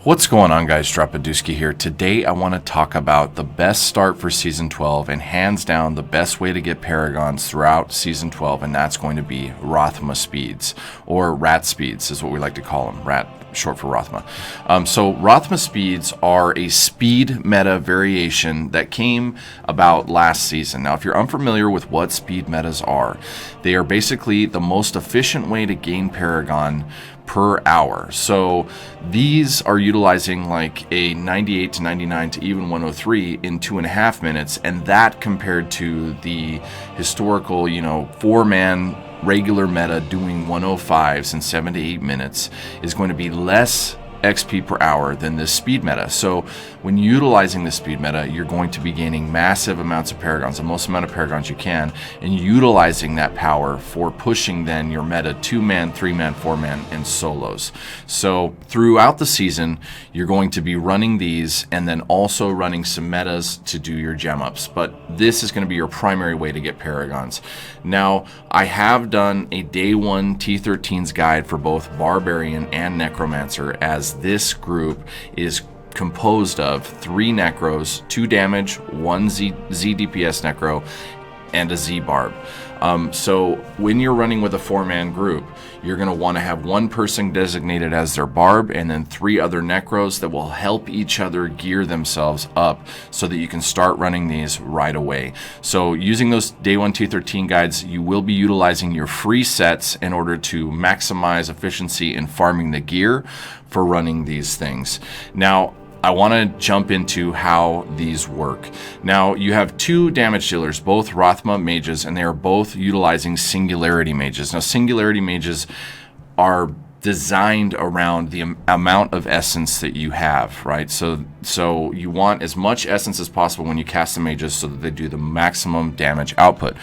What's going on, guys? Dropadooski here. Today I want to talk about the best start for Season 12 and hands down the best way to get Paragons throughout Season 12, and that's going to be Rathma speeds, or Rat speeds is what we like to call them. Rat, short for Rathma. So Rathma speeds are a speed meta variation that came about last season. Now, if you're unfamiliar with what speed metas are, they are basically the most efficient way to gain Paragon per hour. So these are utilizing like a 98 to 99 to even 103 in 2.5 minutes, and that compared to the historical, 4-man regular meta doing 105s in 7 to 8 minutes is going to be less XP per hour than this speed meta. So when utilizing the speed meta, you're going to be gaining massive amounts of Paragons, the most amount of Paragons you can, and utilizing that power for pushing then your meta 2-man, 3-man, 4-man, and solos. So throughout the season, you're going to be running these and then also running some metas to do your gem ups. But this is going to be your primary way to get Paragons. Now, I have done a day 1 T13's guide for both Barbarian and Necromancer, as this group is composed of 3 Necros, 2 damage, 1 Z DPS Necro, and a Z Barb. So when you're running with a 4-man group, you're going to want to have one person designated as their Barb and then 3 other Necros that will help each other gear themselves up so that you can start running these right away. So using those day 1 T13 guides, you will be utilizing your free sets in order to maximize efficiency in farming the gear for running these things. Now, I want to jump into how these work. Now, you have 2 damage dealers, both Rathma mages, and they are both utilizing Singularity mages. Now, Singularity mages are designed around the amount of essence that you have, right? So you want as much essence as possible when you cast the mages so that they do the maximum damage output.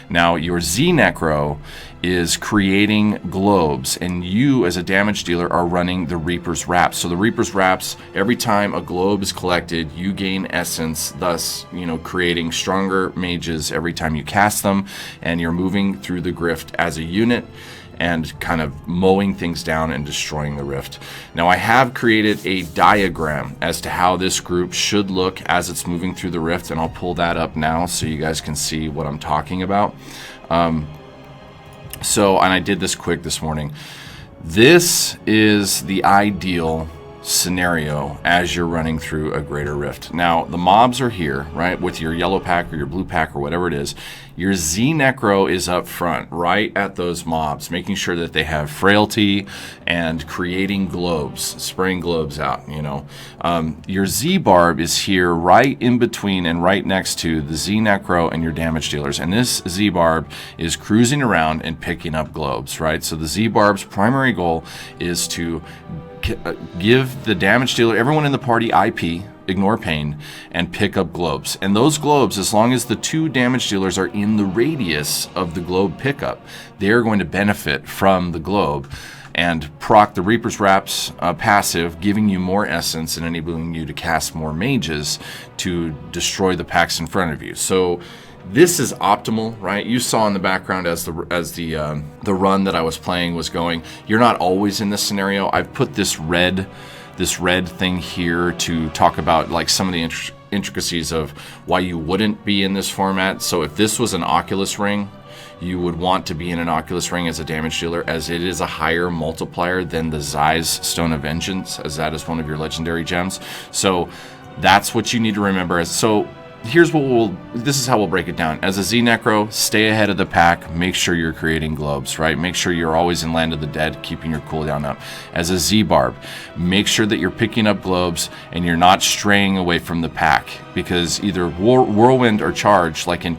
Now, your zNecro is creating globes, and you as a damage dealer are running the Reaper's Wraps. So the Reaper's Wraps, every time a globe is collected, you gain essence, thus, creating stronger mages every time you cast them, and you're moving through the Grift as a unit and kind of mowing things down and destroying the rift. Now, I have created a diagram as to how this group should look as it's moving through the rift, and I'll pull that up now so you guys can see what I'm talking about. And I did this quick this morning. This is the ideal scenario as you're running through a greater rift. Now, the mobs are here, right, with your yellow pack or your blue pack or whatever it is. Your zNecro is up front, right at those mobs, making sure that they have frailty and creating globes, spraying globes out, Your Z Barb is here right in between and right next to the zNecro and your damage dealers. And this Z Barb is cruising around and picking up globes, right? So the Z Barb's primary goal is to give the damage dealer, everyone in the party, IP, ignore pain, and pick up globes. And those globes, as long as the 2 damage dealers are in the radius of the globe pickup, they're going to benefit from the globe and proc the Reaper's Wraps passive, giving you more essence and enabling you to cast more mages to destroy the packs in front of you. So this is optimal, right? You saw in the background as the run that I was playing was going. You're not always in this scenario. I've put this red thing here to talk about like some of the intricacies of why you wouldn't be in this format. So if this was an Oculus ring, you would want to be in an Oculus ring as a damage dealer, as it is a higher multiplier than the Zai's Stone of Vengeance, as that is one of your legendary gems. So that's what you need to remember. Here's what this is how we'll break it down. As a zNecro, stay ahead of the pack. Make sure you're creating globes, right? Make sure you're always in Land of the Dead, keeping your cooldown up. As a Z Barb, make sure that you're picking up globes and you're not straying away from the pack, because either Whirlwind or Charge, like in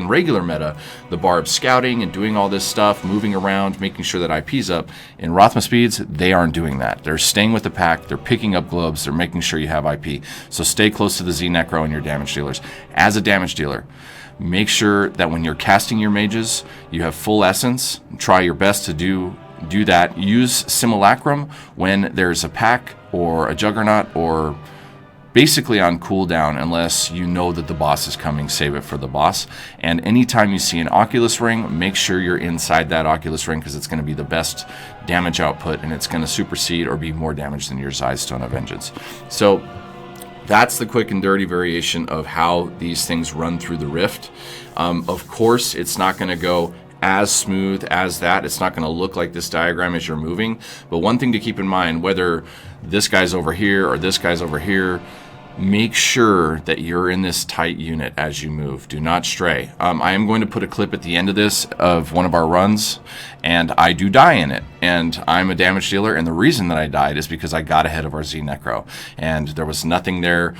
regular meta, the Barb's scouting and doing all this stuff, moving around, making sure that IP's up. In Rathma speeds, they aren't doing that. They're staying with the pack, they're picking up globes, they're making sure you have IP. So stay close to the zNecro and your damage dealers. As a damage dealer, make sure that when you're casting your mages, you have full essence. Try your best to do that. Use Simulacrum when there's a pack or a Juggernaut or basically on cooldown unless you know that the boss is coming. Save it for the boss. And anytime you see an Oculus ring, make sure you're inside that Oculus ring, because it's going to be the best damage output, and it's going to supersede or be more damage than your Zai Stone of Vengeance. So that's the quick and dirty variation of how these things run through the Rift. Of course, it's not going to go as smooth as that. It's not going to look like this diagram as you're moving. But one thing to keep in mind, whether this guy's over here or this guy's over here, make sure that you're in this tight unit as you move. Do not stray. I am going to put a clip at the end of this of one of our runs, and I do die in it. And I'm a damage dealer, and the reason that I died is because I got ahead of our zNecro, and there was nothing there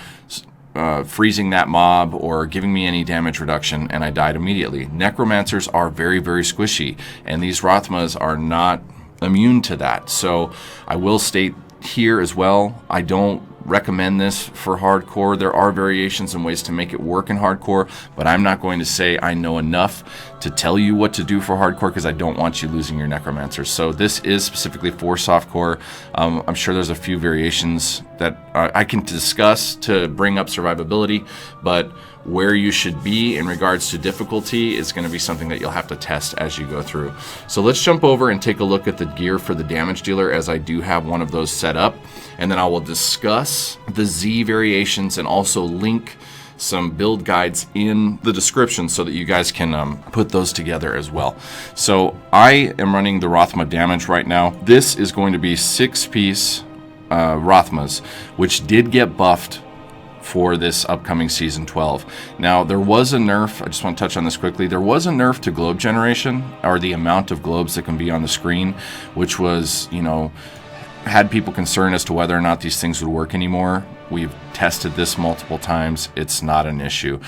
freezing that mob or giving me any damage reduction, and I died immediately. Necromancers are very, very squishy, and these Rathmas are not immune to that. So I will state here as well, I don't recommend this for hardcore. There are variations and ways to make it work in hardcore, but I'm not going to say I know enough to tell you what to do for hardcore, because I don't want you losing your necromancers. So this is specifically for softcore. I'm sure there's a few variations that I can discuss to bring up survivability, but where you should be in regards to difficulty is going to be something that you'll have to test as you go through. So let's jump over and take a look at the gear for the damage dealer, as I do have one of those set up, and then I will discuss the Z variations and also link some build guides in the description so that you guys can put those together as well. So I am running the Rathma damage right now. This is going to be 6-piece Rathmas, which did get buffed for this upcoming Season 12. Now, there was a nerf, I just want to touch on this quickly, there was a nerf to globe generation, or the amount of globes that can be on the screen, which was, you know, had people concerned as to whether or not these things would work anymore. We've tested this multiple times. It's not an issue.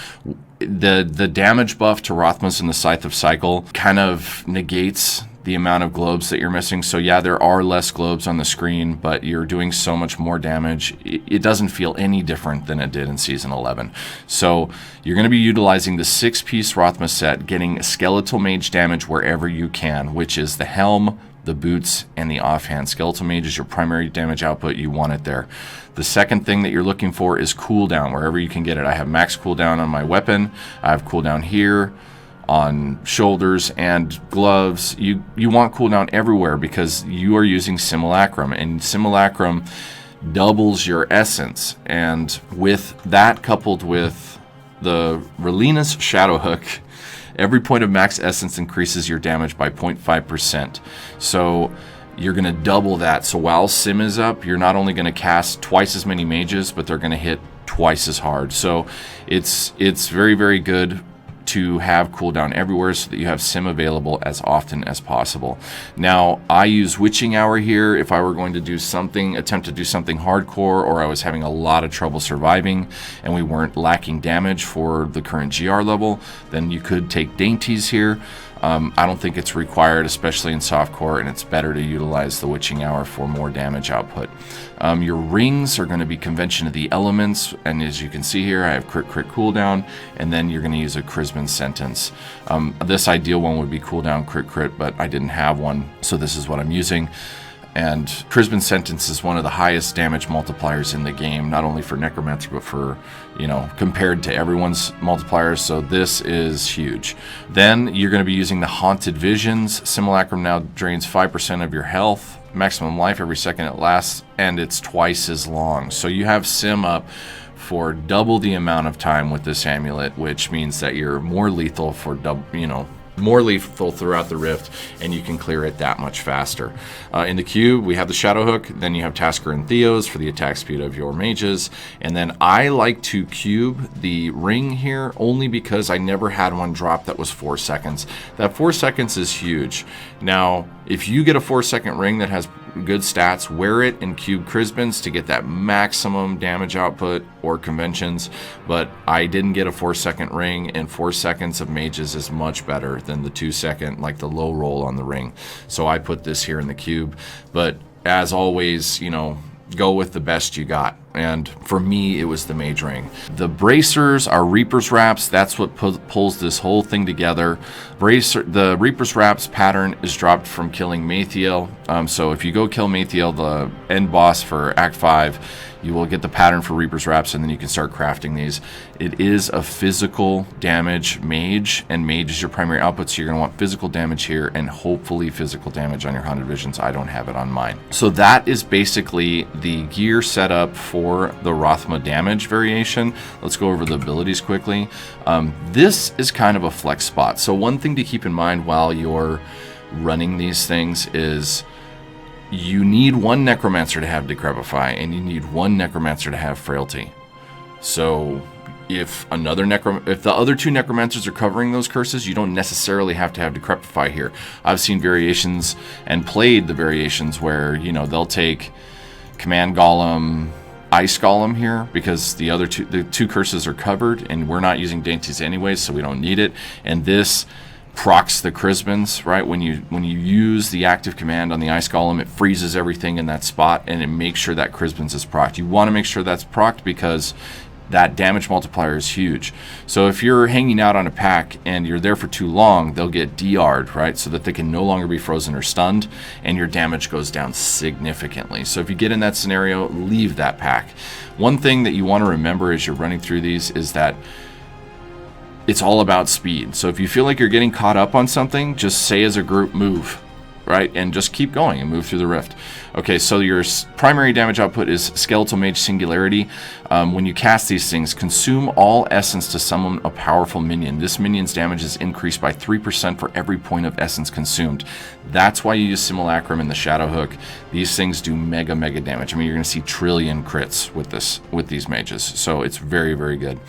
The damage buff to Rathmas in the Scythe of Cycle kind of negates the amount of globes that you're missing. So yeah, there are less globes on the screen, but you're doing so much more damage. It doesn't feel any different than it did in Season 11. So you're going to be utilizing the 6-piece Rathma set, getting skeletal mage damage wherever you can, which is the helm, the boots, and the offhand. Skeletal mage is your primary damage output. You want it there. The second thing that you're looking for is cooldown, wherever you can get it. I have max cooldown on my weapon. I have cooldown here on shoulders and gloves. You want cooldown everywhere, because you are using Simulacrum, and Simulacrum doubles your essence. And with that, coupled with the Relina's Shadow Hook, every point of max essence increases your damage by 0.5%. So you're going to double that. So while Sim is up, you're not only going to cast twice as many mages, but they're going to hit twice as hard. So it's very, very good to have cooldown everywhere so that you have Sim available as often as possible. Now, I use Witching Hour here if I were going to do something, attempt to do something hardcore, or I was having a lot of trouble surviving and we weren't lacking damage for the current GR level, then you could take Dainties here. I don't think it's required, especially in softcore, and it's better to utilize the Witching Hour for more damage output. Your rings are going to be Convention of the Elements, and as you can see here, I have crit cooldown, and then you're going to use a Chrisman Sentence. This ideal one would be cooldown crit, but I didn't have one, so this is what I'm using. And Chrisman Sentence is one of the highest damage multipliers in the game, not only for Necromancer, but for, you know, compared to everyone's multipliers, so this is huge. Then you're going to be using the Haunted Visions. Simulacrum now drains 5% of your health, maximum life every second it lasts, and it's twice as long. So you have Sim up for double the amount of time with this amulet, which means that you're more lethal for double, you know, more lethal throughout the Rift, and you can clear it that much faster. In the cube, we have the Shadow Hook, then you have Tasker and Theos for the attack speed of your mages, and then I like to cube the ring here only because I never had one drop that was 4 seconds. That 4 seconds is huge. Now, if you get a 4-second ring that has good stats, wear it in cube Chrisbans to get that maximum damage output, or conventions, but I didn't get a 4-second ring, and 4 seconds of mages is much better than the 2-second, like the low roll on the ring. So I put this here in the cube, but as always, you know, go with the best you got. And for me, it was the mage ring. The bracers are Reaper's Wraps. That's what pulls this whole thing together. The Reaper's Wraps pattern is dropped from killing Mathiel. So if you go kill Mathiel, the end boss for Act 5, You will get the pattern for Reaper's Wraps, and then you can start crafting these. It is a physical damage mage, and mage is your primary output, so you're going to want physical damage here and hopefully physical damage on your Haunted Visions. I don't have it on mine. So that is basically the gear setup for the Rathma damage variation. Let's go over the abilities quickly. This is kind of a flex spot. So one thing to keep in mind while you're running these things is you need one Necromancer to have Decrepify, and you need one Necromancer to have Frailty. So if the other two Necromancers are covering those curses, you don't necessarily have to have Decrepify here. I've seen variations and played the variations where, you know, they'll take Command Golem, Ice Golem here because the two curses are covered, and we're not using Dainties anyways, so we don't need it. And this procs the Chrisbins, right? When you use the active command on the Ice Golem, it freezes everything in that spot, and it makes sure that Chrisbins is procced. You want to make sure that's procced because that damage multiplier is huge. So if you're hanging out on a pack and you're there for too long, they'll get DR'd, right? So that they can no longer be frozen or stunned, and your damage goes down significantly. So if you get in that scenario, leave that pack. One thing that you want to remember as you're running through these is that it's all about speed. So if you feel like you're getting caught up on something, just say as a group, move, right? And just keep going and move through the rift. Okay, so your primary damage output is Skeletal Mage Singularity. When you cast these things, consume all essence to summon a powerful minion. This minion's damage is increased by 3% for every point of essence consumed. That's why you use Simulacrum and the Shadow Hook. These things do mega damage. I mean, you're going to see trillion crits with these mages. So it's very, very good.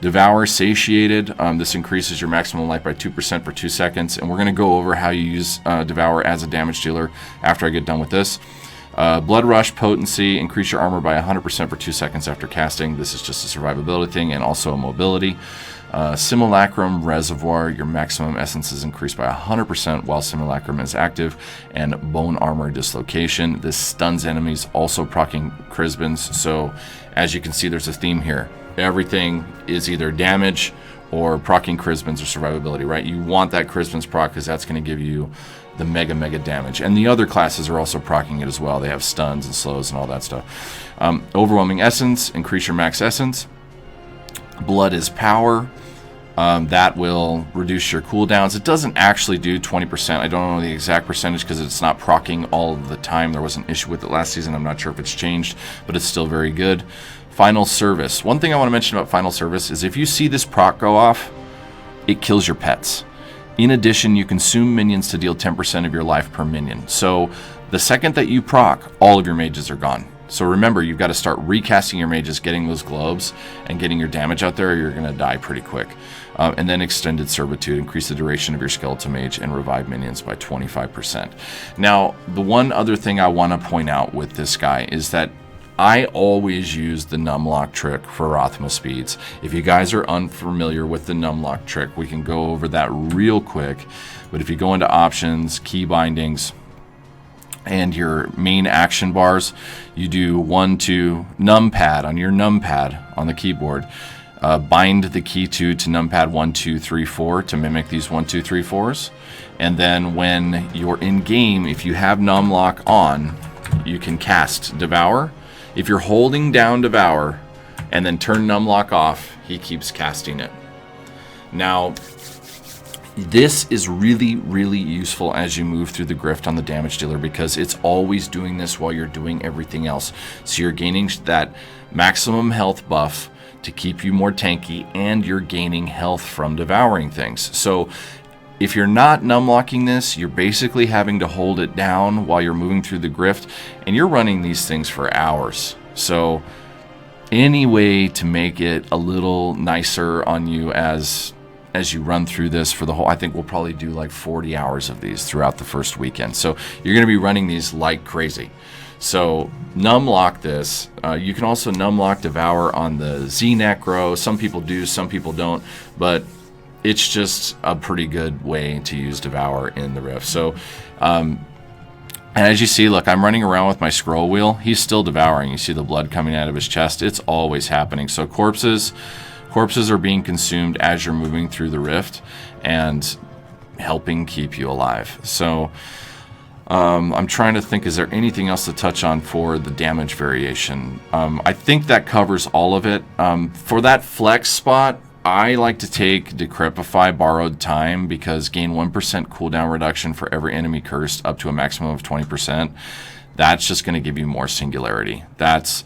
Devour Satiated. This increases your maximum life by 2% for 2 seconds, and we're going to go over how you use Devour as a damage dealer after I get done with this. Blood Rush Potency. Increase your armor by 100% for 2 seconds after casting. This is just a survivability thing and also a mobility. Simulacrum Reservoir. Your maximum essence is increased by 100% while Simulacrum is active. And Bone Armor Dislocation. This stuns enemies, also proccing Chrisbins. So as you can see, there's a theme here. Everything is either damage or proccing Chrisbins or survivability, right? You want that Chrisbins proc because that's going to give you the mega damage. And the other classes are also proccing it as well. They have stuns and slows and all that stuff. Overwhelming Essence, increase your max essence. Blood is Power. That will reduce your cooldowns. It doesn't actually do 20%. I don't know the exact percentage because it's not proccing all of the time. There was an issue with it last season. I'm not sure if it's changed, but it's still very good. Final Service. One thing I want to mention about Final Service is if you see this proc go off, it kills your pets. In addition, you consume minions to deal 10% of your life per minion. So the second that you proc, all of your mages are gone. So remember, you've got to start recasting your mages, getting those globes, and getting your damage out there, or you're going to die pretty quick. And then Extended Servitude. Increase the duration of your Skeletal Mage and revive minions by 25%. Now, the one other thing I want to point out with this guy is that I always use the numlock trick for Rathma speeds. If you guys are unfamiliar with the numlock trick, we can go over that real quick. But if you go into options, key bindings, and your main action bars, you do 1, 2, numpad on your numpad on the keyboard. Bind the key to numpad 1, 2, 3, 4 to mimic these 1, 2, 3, 4s. And then when you're in game, if you have numlock on, you can cast Devour. If you're holding down Devour and then turn numlock off, he keeps casting it. Now, this is really useful as you move through the grift on the damage dealer because it's always doing this while you're doing everything else. So you're gaining that maximum health buff to keep you more tanky, and you're gaining health from devouring things. So if you're not numlocking this, you're basically having to hold it down while you're moving through the grift, and you're running these things for hours. So any way to make it a little nicer on you as you run through this for the whole, I think we'll probably do like 40 hours of these throughout the first weekend. So you're going to be running these like crazy. So numlock this. You can also numlock Devour on the zNecro. Some people do, some people don't, but it's just a pretty good way to use Devour in the Rift. So, and as you see, look, I'm running around with my scroll wheel. He's still devouring. You see the blood coming out of his chest. It's always happening. So corpses are being consumed as you're moving through the Rift and helping keep you alive. So I'm trying to think, is there anything else to touch on for the damage variation? I think that covers all of it. For that flex spot, I like to take Decrepify Borrowed Time, because gain 1% cooldown reduction for every enemy cursed up to a maximum of 20%. That's just going to give you more singularity. That's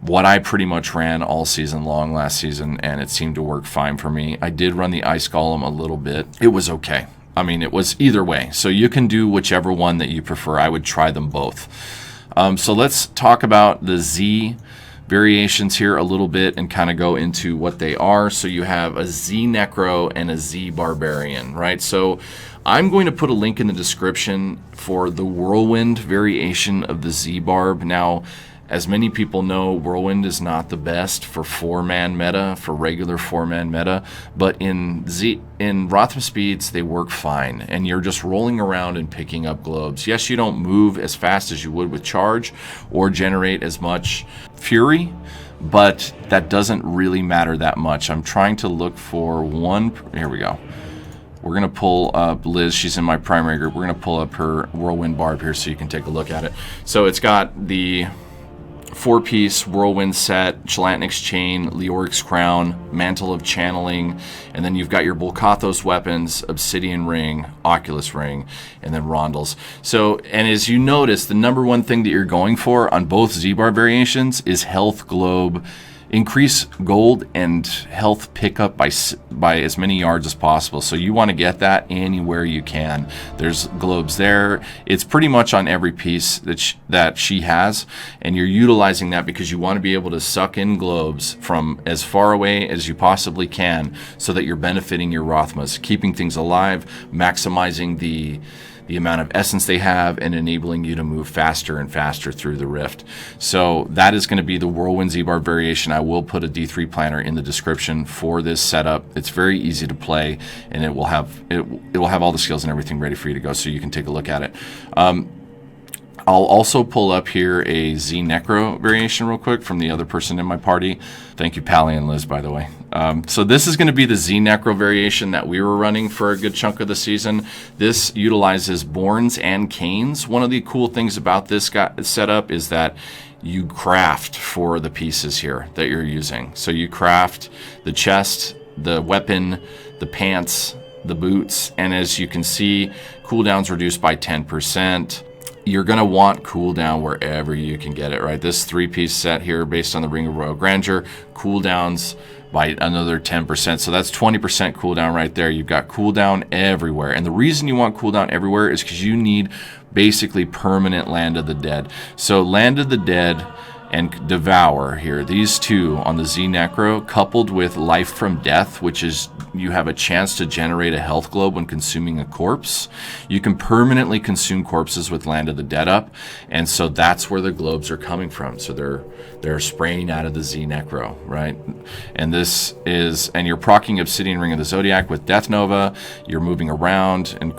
what I pretty much ran all season long last season, and it seemed to work fine for me. I did run the Ice Golem a little bit. It was okay. I mean, it was either way. So you can do whichever one that you prefer. I would try them both. So let's talk about the Z variations here a little bit and kind of go into what they are. So you have a zNecro and a Z Barbarian, right? So I'm going to put a link in the description for the Whirlwind variation of the Z Barb. Now, as many people know, Whirlwind is not the best for 4-man meta, for regular 4-man meta, but in Rathma speeds, they work fine, and you're just rolling around and picking up globes. Yes, you don't move as fast as you would with charge or generate as much fury, but that doesn't really matter that much. I'm trying to look for one. Here we go. We're going to pull up Liz. She's in my primary group. We're going to pull up her Whirlwind Barb here so you can take a look at it. So it's got the 4-piece Whirlwind set, Chelantnic's Chain, Leoric's Crown, Mantle of Channeling, and then you've got your Volkathos weapons, Obsidian Ring, Oculus Ring, and then Rondels. So, and as you notice, the number one thing that you're going for on both Z-Bar variations is Health Globe. Increase gold and health pickup by as many yards as possible. So you want to get that anywhere you can. There's globes there. It's pretty much on every piece that she has, and you're utilizing that because you want to be able to suck in globes from as far away as you possibly can, so that you're benefiting your Rathmas, keeping things alive, maximizing the amount of essence they have, and enabling you to move faster and faster through the rift. So that is going to be the Whirlwind Z-Barb variation. I will put a D3 planner in the description for this setup. It's very easy to play, and it will have all the skills and everything ready for you to go, so you can take a look at it. I'll also pull up here a zNecro variation real quick from the other person in my party. Thank you, Pally and Liz, by the way. So this is going to be the zNecro variation that we were running for a good chunk of the season. This utilizes Borns and Canes. One of the cool things about this setup is that you craft for the pieces here that you're using. So you craft the chest, the weapon, the pants, the boots, and as you can see, cooldowns reduced by 10%. You're going to want cooldown wherever you can get it, right? This 3-piece set here, based on the Ring of Royal Grandeur, cooldowns by another 10%. So that's 20% cooldown right there. You've got cooldown everywhere. And the reason you want cooldown everywhere is because you need basically permanent Land of the Dead. So Land of the Dead and Devour here, these two on the zNecro, coupled with Life from Death, which is you have a chance to generate a health globe when consuming a corpse. You can permanently consume corpses with Land of the Dead up, and so that's where the globes are coming from. So they're spraying out of the zNecro, right? And this is, and you're proccing Obsidian Ring of the Zodiac with Death Nova. You're moving around and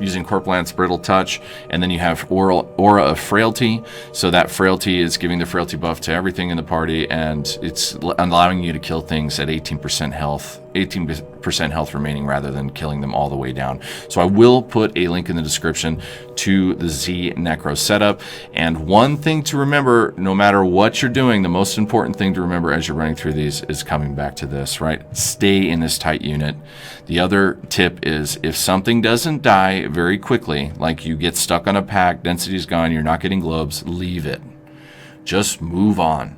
using Corpulence Brittle Touch, and then you have Aura of Frailty. So that Frailty is giving the Frailty buff to everything in the party, and it's allowing you to kill things at 18% health. 18% health remaining rather than killing them all the way down. So I will put a link in the description to the zNecro setup. And one thing to remember, no matter what you're doing, the most important thing to remember as you're running through these is coming back to this, right? Stay in this tight unit. The other tip is if something doesn't die very quickly, like you get stuck on a pack, density's gone, you're not getting globes, leave it. Just move on.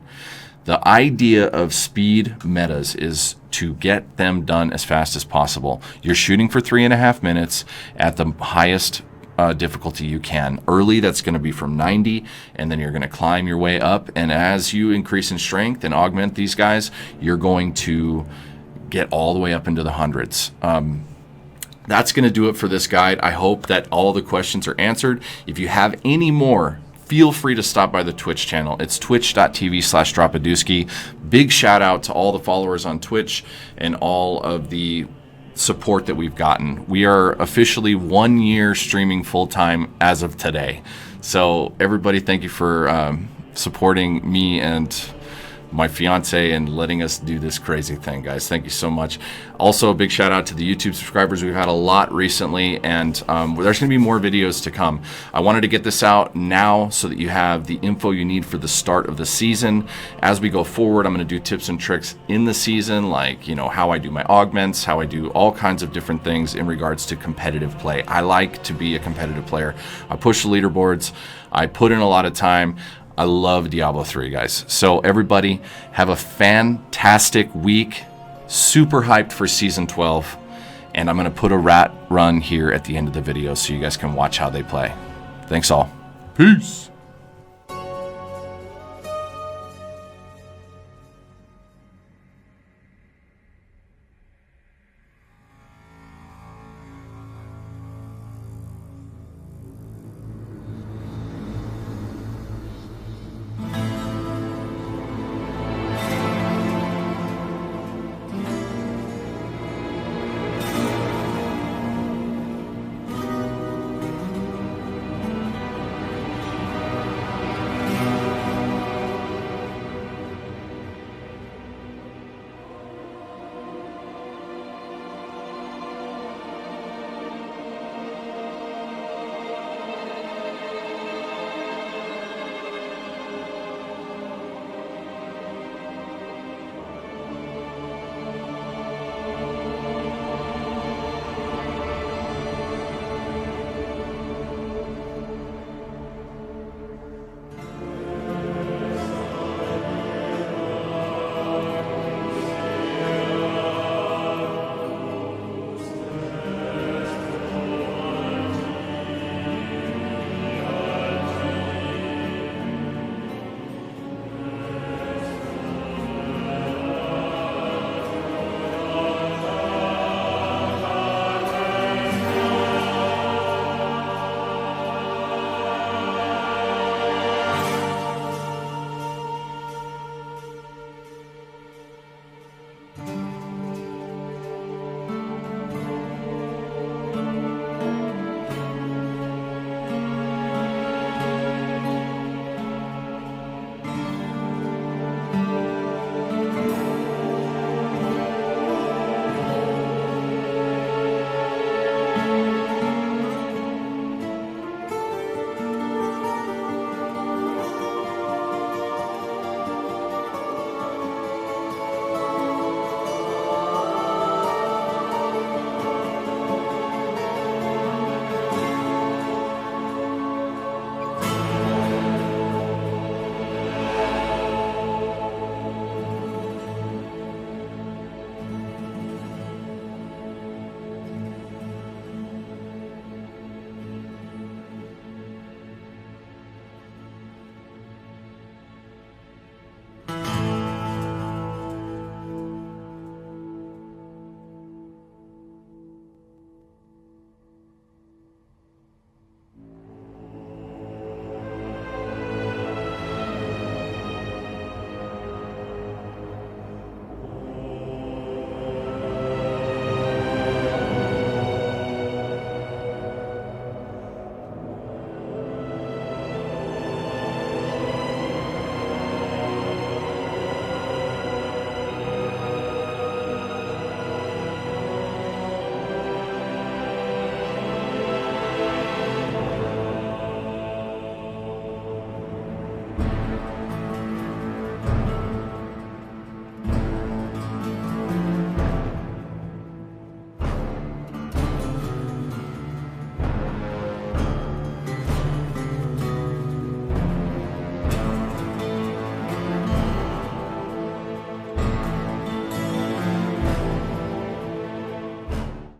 The idea of speed metas is to get them done as fast as possible. You're shooting for 3.5 minutes at the highest difficulty you can. Early, that's going to be from 90, and then you're going to climb your way up. And as you increase in strength and augment these guys, you're going to get all the way up into the hundreds. That's going to do it for this guide. I hope that all the questions are answered. If you have any more, feel free to stop by the Twitch channel. It's twitch.tv/Dropaduski. Big shout out to all the followers on Twitch and all of the support that we've gotten. We are officially 1 year streaming full-time as of today. So everybody, thank you for supporting me and my fiance and letting us do this crazy thing, guys. Thank you so much. Also, a big shout out to the YouTube subscribers. We've had a lot recently, and there's going to be more videos to come. I wanted to get this out now so that you have the info you need for the start of the season. As we go forward, I'm going to do tips and tricks in the season, like, you know, how I do my augments, how I do all kinds of different things in regards to competitive play. I like to be a competitive player. I push the leaderboards. I put in a lot of time. I love Diablo 3, guys. So everybody, have a fantastic week. Super hyped for Season 12. And I'm going to put a rat run here at the end of the video so you guys can watch how they play. Thanks all. Peace.